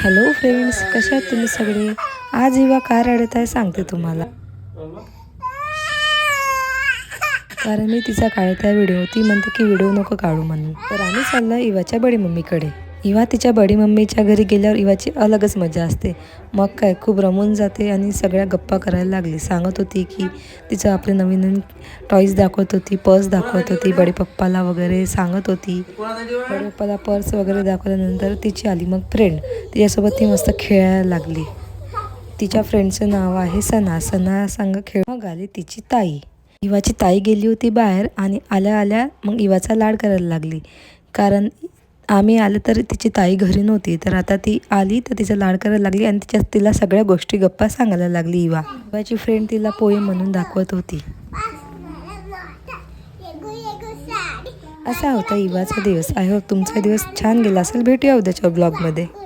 Hello friends, कशा आहात तुम्ही सगळे? आज इवा का रडत आहे सांगते तुम्हाला. कारण मी तिचा काढत आहे व्हिडिओ. ती म्हणते की व्हिडिओ नको काढू म्हणून. तर आम्ही चाललो इवाच्या बडी मम्मीकडे. इवा तिच्या बडी मम्मीच्या घरी गेल्यावर इवाची अलगच मजा असते. मग काय खूप रमून जाते आणि सगळ्या गप्पा करायला लागली. सांगत होती की तिचं आपले नवीन नवीन टॉईज दाखवत होती, पर्स दाखवत होती, बडी पप्पाला वगैरे सांगत होती. बडी पप्पाला पर्स वगैरे दाखवल्यानंतर तिची आली मग फ्रेंड. तिच्यासोबत ती मस्त खेळायला लागली. तिच्या फ्रेंडचं नाव आहे सना. सना संग खेळ. मग आली तिची ताई. इवाची ताई गेली होती बाहेर आणि आल्या आल्या मग इवाचा लाड करायला लागली. कारण आम्ही आलं तर तिची ताई घरी नव्हती, तर आता ती आली तर तिचा लाड करायला लागली आणि तिला सगळ्या गोष्टी गप्पा सांगायला लागली. इवाची फ्रेंड तिला पोएम म्हणून दाखवत होती. असा होता इवाचा दिवस. आय होप तुमचा दिवस छान गेला असेल. भेटूया उद्याच्या ब्लॉगमध्ये.